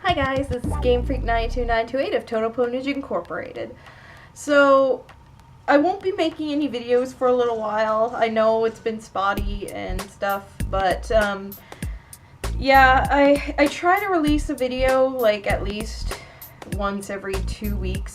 Hi guys, this is GameFreak92928 of Tonoponage Incorporated. So, I won't be making any videos for a little while. I know it's been spotty and stuff, but yeah, I try to release a video like at least once every 2 weeks,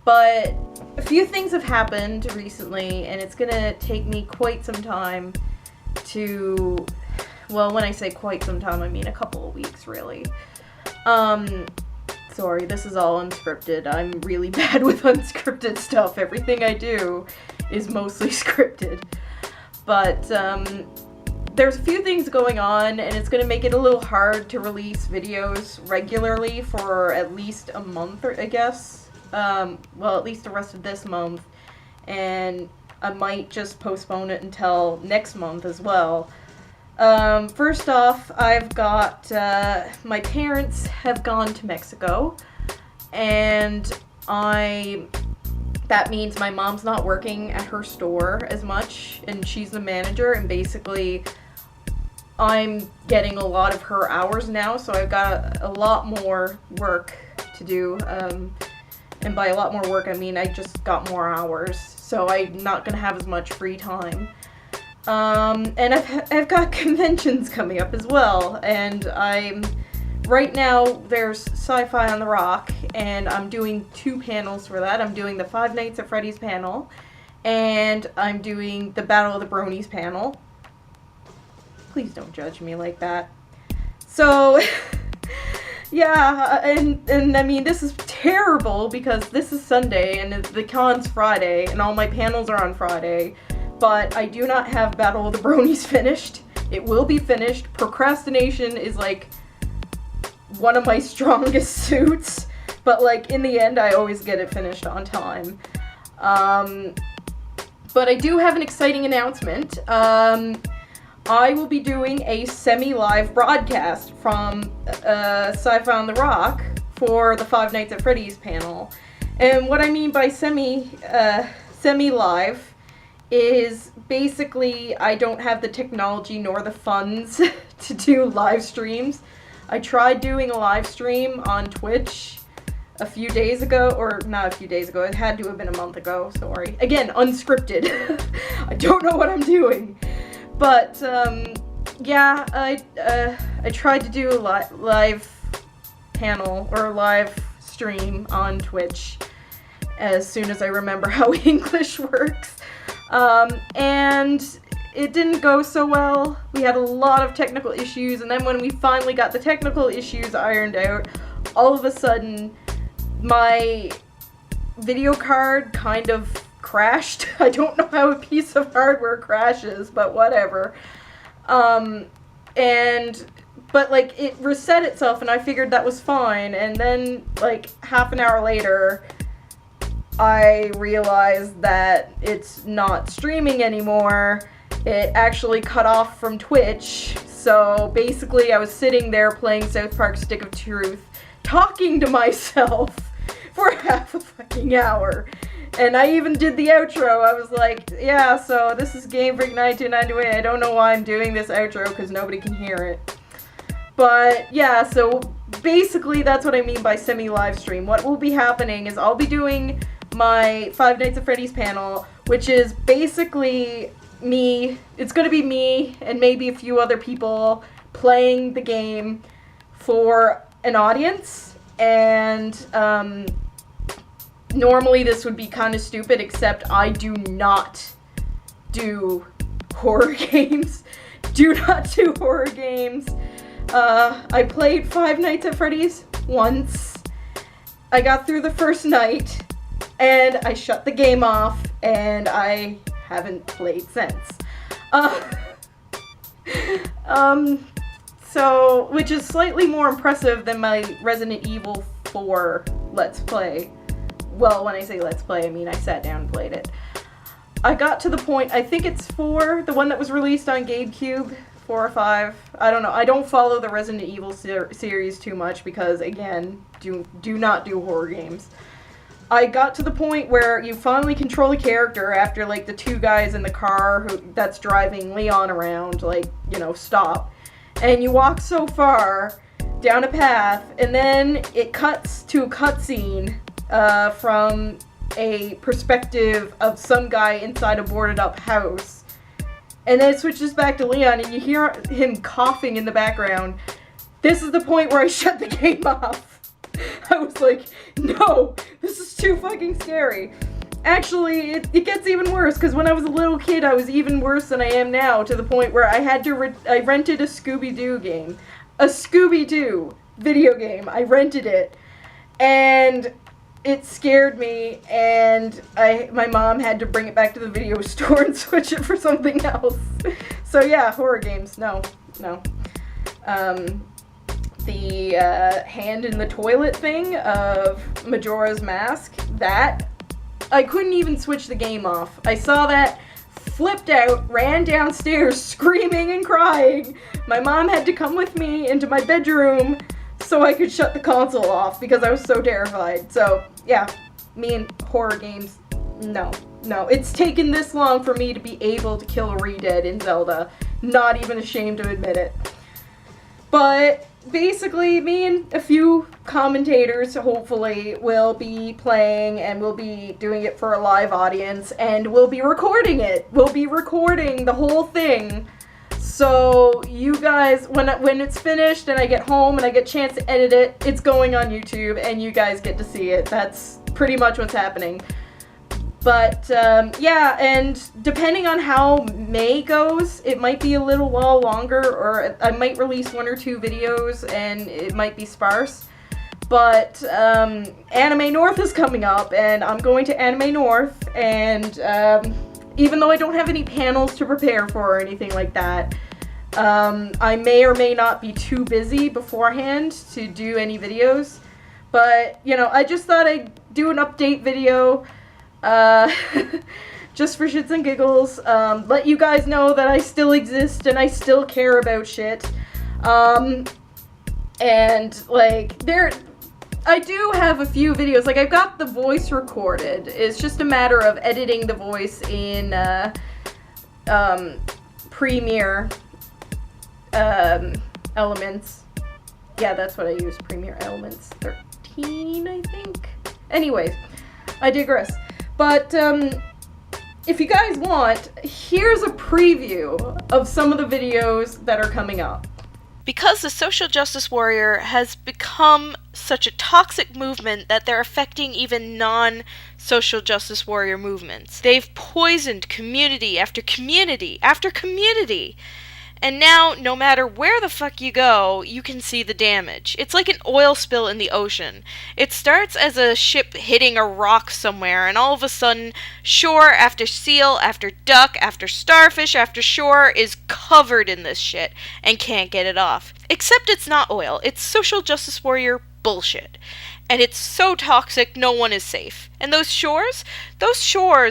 but a few things have happened recently and it's gonna take me quite some time to, well, when I say quite some time, I mean a couple of weeks really. Sorry, this is all unscripted. I'm really bad with unscripted stuff. Everything I do is mostly scripted. But, there's a few things going on, and it's gonna make it a little hard to release videos regularly for at least a month, I guess. Well, at least the rest of this month. And I might just postpone it until next month as well. First off, I've got, my parents have gone to Mexico, and that means my mom's not working at her store as much, and she's the manager, and basically, I'm getting a lot of her hours now, so I've got a lot more work to do, and by a lot more work, I mean I just got more hours, so I'm not gonna have as much free time. And I've got conventions coming up as well, and right now there's Sci-Fi on the Rock, and I'm doing 2 panels for that. I'm doing the Five Nights at Freddy's panel, and I'm doing the Battle of the Bronies panel. Please don't judge me like that. So, yeah, and I mean, this is terrible because this is Sunday, and the con's Friday, and all my panels are on Friday. But I do not have Battle of the Bronies finished. It will be finished. Procrastination is like one of my strongest suits, but like in the end I always get it finished on time. But I do have an exciting announcement. I will be doing a semi-live broadcast from Sci-Fi on the Rock for the Five Nights at Freddy's panel. And what I mean by semi-live is basically I don't have the technology nor the funds to do live streams. I tried doing a live stream on Twitch a few days ago, or not a few days ago, it had to have been a month ago, sorry. Again, unscripted. I don't know what I'm doing. But, yeah, I tried to do a live panel, or a live stream on Twitch as soon as I remember how English works. And it didn't go so well. We had a lot of technical issues, and then when we finally got the technical issues ironed out, all of a sudden, my video card kind of crashed. I don't know how a piece of hardware crashes, but whatever. But like, it reset itself, and I figured that was fine, and then, like, half an hour later, I realized that it's not streaming anymore. It actually cut off from Twitch, so basically I was sitting there playing South Park Stick of Truth, talking to myself for half a fucking hour. And I even did the outro. I was like, yeah, so this is GameFreak92928. I don't know why I'm doing this outro, because nobody can hear it. But, yeah, so basically that's what I mean by semi-live stream. What will be happening is I'll be doing my Five Nights at Freddy's panel, which is basically me. It's gonna be me and maybe a few other people playing the game for an audience, and normally this would be kind of stupid, except I do not do horror games. Do not do horror games. I played Five Nights at Freddy's once. I got through the first night, and I shut the game off, and I haven't played since. So, which is slightly more impressive than my Resident Evil 4 Let's Play. Well, when I say Let's Play, I mean I sat down and played it. I got to the point, I think it's 4, the one that was released on GameCube, 4 or 5. I don't know. I don't follow the Resident Evil series too much because, again, do not do horror games. I got to the point where you finally control a character after, like, the 2 guys in the car that's driving Leon around, like, you know, stop. And you walk so far down a path, and then it cuts to a cutscene from a perspective of some guy inside a boarded up house. And then it switches back to Leon, and you hear him coughing in the background. This is the point where I shut the game off. I was like, no, this is too fucking scary. Actually, it gets even worse, because when I was a little kid, I was even worse than I am now, to the point where I had to I rented a Scooby-Doo game. A Scooby-Doo video game. I rented it. And it scared me, and my mom had to bring it back to the video store and switch it for something else. So yeah, horror games, no. The hand in the toilet thing of Majora's Mask, that, I couldn't even switch the game off. I saw that, flipped out, ran downstairs screaming and crying. My mom had to come with me into my bedroom so I could shut the console off because I was so terrified. So, yeah, me and horror games, no. It's taken this long for me to be able to kill a Re-Dead in Zelda. Not even ashamed to admit it. But, basically, me and a few commentators, hopefully, will be playing, and we'll be doing it for a live audience, and we'll be recording it. We'll be recording the whole thing. So, you guys, when it's finished and I get home and I get a chance to edit it, it's going on YouTube and you guys get to see it. That's pretty much what's happening. But, yeah, and depending on how May goes, it might be a little while longer, or I might release 1 or 2 videos and it might be sparse. But, Anime North is coming up, and I'm going to Anime North, and, even though I don't have any panels to prepare for or anything like that, I may or may not be too busy beforehand to do any videos. But, you know, I just thought I'd do an update video, just for shits and giggles. Let you guys know that I still exist and I still care about shit. And, like, I do have a few videos, like I've got the voice recorded. It's just a matter of editing the voice in Premiere Elements. Yeah, that's what I use, Premiere Elements 13, I think. Anyways, I digress. But if you guys want, here's a preview of some of the videos that are coming up. Because the social justice warrior has become such a toxic movement that they're affecting even non-social justice warrior movements. They've poisoned community after community after community. And now, no matter where the fuck you go, you can see the damage. It's like an oil spill in the ocean. It starts as a ship hitting a rock somewhere, and all of a sudden, shore after seal, after duck, after starfish, after shore is covered in this shit, and can't get it off. Except it's not oil, it's social justice warrior bullshit. And it's so toxic, no one is safe. And those shores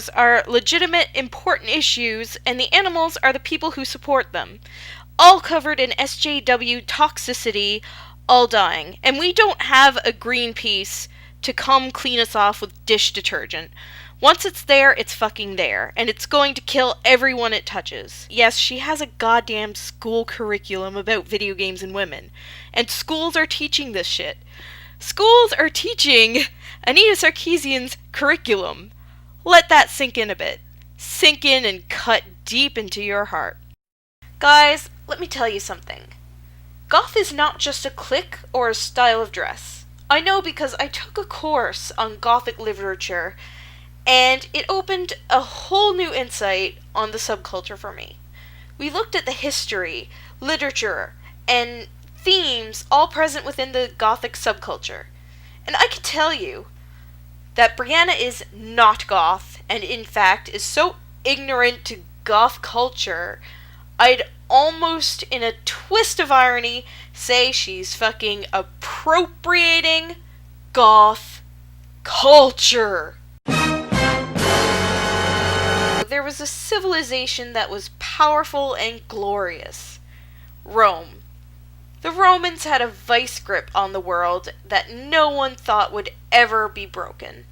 are legitimate, important issues, and the animals are the people who support them. All covered in SJW toxicity, all dying. And we don't have a Greenpeace to come clean us off with dish detergent. Once it's there, it's fucking there, and it's going to kill everyone it touches. Yes, she has a goddamn school curriculum about video games and women, and schools are teaching this shit. Schools are teaching Anita Sarkeesian's curriculum. Let that sink in a bit. Sink in and cut deep into your heart. Guys, let me tell you something. Goth is not just a clique or a style of dress. I know because I took a course on Gothic literature, and it opened a whole new insight on the subculture for me. We looked at the history, literature, and themes all present within the Gothic subculture. And I can tell you that Brianna is not goth, and in fact is so ignorant to goth culture, I'd almost, in a twist of irony, say she's fucking appropriating goth culture. There was a civilization that was powerful and glorious. Rome. The Romans had a vice grip on the world that no one thought would ever be broken.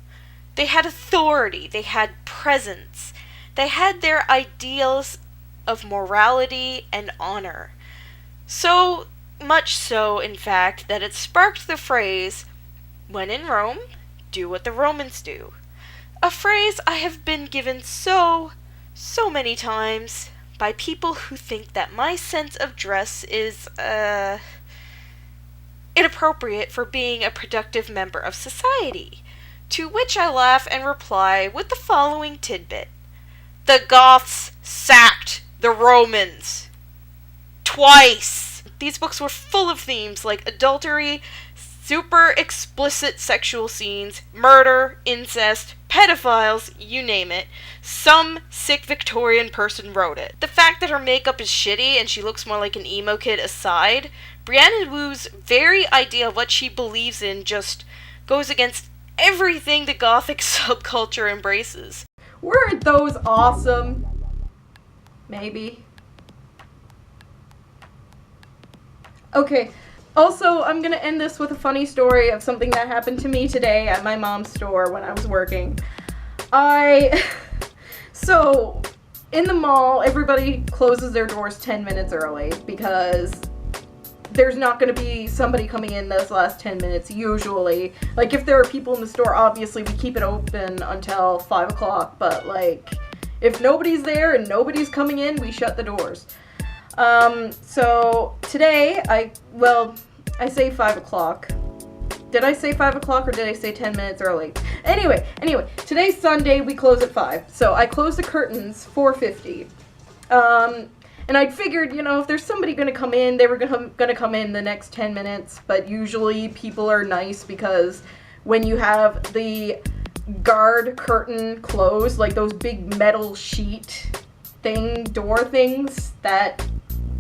They had authority, they had presence, they had their ideals of morality and honor. So, much so, in fact, that it sparked the phrase, "When in Rome, do what the Romans do." A phrase I have been given so many times by people who think that my sense of dress is, inappropriate for being a productive member of society. To which I laugh and reply with the following tidbit. The Goths sacked the Romans. Twice! These books were full of themes like adultery, super explicit sexual scenes, murder, incest, pedophiles, you name it. Some sick Victorian person wrote it. The fact that her makeup is shitty and she looks more like an emo kid aside, Brianna Wu's very idea of what she believes in just goes against everything the Gothic subculture embraces. Weren't those awesome? Maybe. Okay. Also, I'm gonna end this with a funny story of something that happened to me today at my mom's store when I was working. So, in the mall, everybody closes their doors 10 minutes early because there's not gonna be somebody coming in those last 10 minutes, usually. Like, if there are people in the store, obviously we keep it open until 5 o'clock, but, like, if nobody's there and nobody's coming in, we shut the doors. So today, I say 5 o'clock. Did I say 5 o'clock or did I say 10 minutes early? Anyway, today's Sunday, we close at 5. So I closed the curtains 4:50. And I figured, if there's somebody gonna come in, they were gonna come in the next 10 minutes, but usually people are nice because when you have the guard curtain closed, like those big metal sheet door things that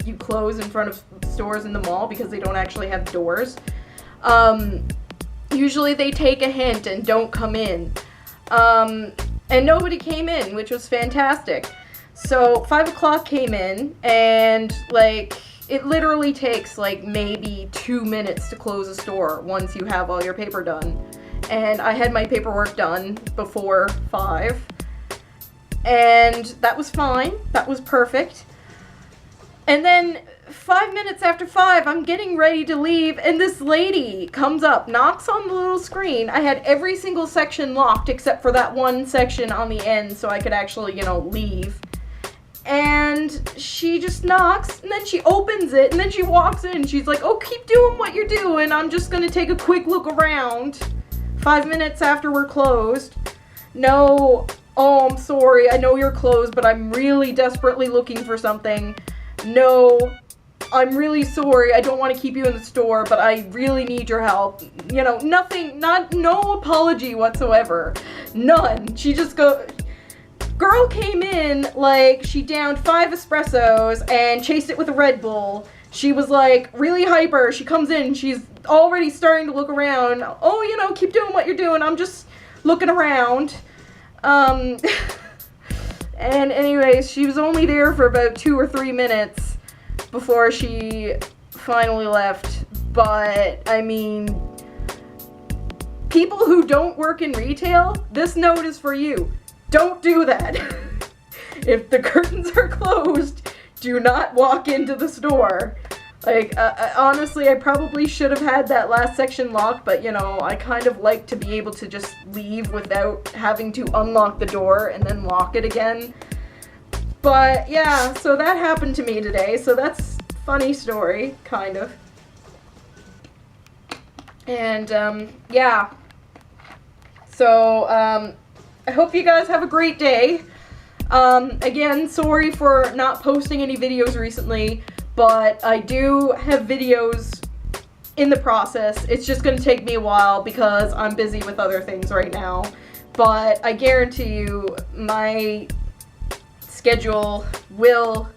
you close in front of stores in the mall because they don't actually have doors. Usually they take a hint and don't come in. And nobody came in, which was fantastic. So 5 o'clock came in, and it literally takes maybe 2 minutes to close a store once you have all your paper done. And I had my paperwork done before 5. And that was fine. That was perfect. And then 5 minutes after 5, I'm getting ready to leave, and this lady comes up, knocks on the little screen. I had every single section locked except for that one section on the end so I could actually, leave. And she just knocks, and then she opens it, and then she walks in. She's like, "Oh, keep doing what you're doing. I'm just gonna take a quick look around." 5 minutes after we're closed. No, oh, I'm sorry. I know you're closed, but I'm really desperately looking for something. No, I'm really sorry. I don't want to keep you in the store, but I really need your help. Nothing, no apology whatsoever. None. She just girl came in, she downed 5 espressos and chased it with a Red Bull. She was, really hyper. She comes in, she's already starting to look around. "Oh, keep doing what you're doing. I'm just looking around." And anyways, she was only there for about 2 or 3 minutes before she finally left. But, people who don't work in retail, this note is for you. Don't do that. If the curtains are closed, do not walk into the store. Honestly, I probably should have had that last section locked, but, I kind of like to be able to just leave without having to unlock the door and then lock it again. But, yeah, so that happened to me today, so that's a funny story, kind of. And, yeah. So, I hope you guys have a great day. Again, sorry for not posting any videos recently, but I do have videos in the process. It's just going to take me a while because I'm busy with other things right now. But I guarantee you my schedule will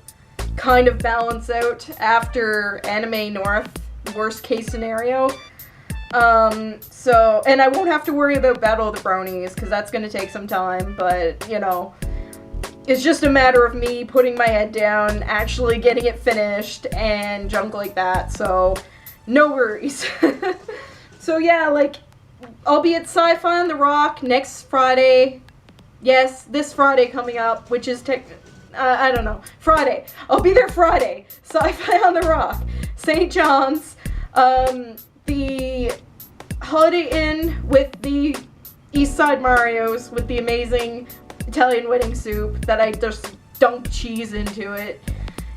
kind of balance out after Anime North, worst case scenario. And I won't have to worry about Battle of the Bronies because that's going to take some time, but, it's just a matter of me putting my head down, actually getting it finished, and junk like that, so no worries. So yeah, I'll be at Sci-Fi on the Rock next Friday. Yes, this Friday coming up, which is I don't know, Friday. I'll be there Friday. Sci-Fi on the Rock. St. John's, the Holiday Inn with the East Side Marios with the amazing Italian wedding soup that I just dunk cheese into it.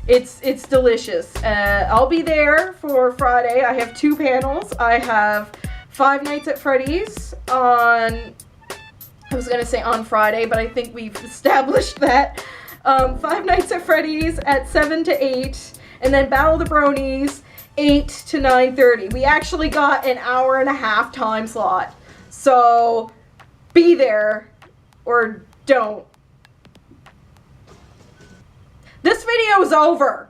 It's delicious. I'll be there for Friday. I have 2 panels. I have Five Nights at Freddy's on, I was going to say on Friday, but I think we've established that. Five Nights at Freddy's at 7 to 8, and then Battle of the Bronies 8 to 9:30. We actually got an hour and a half time slot. So be there or don't. This video is over.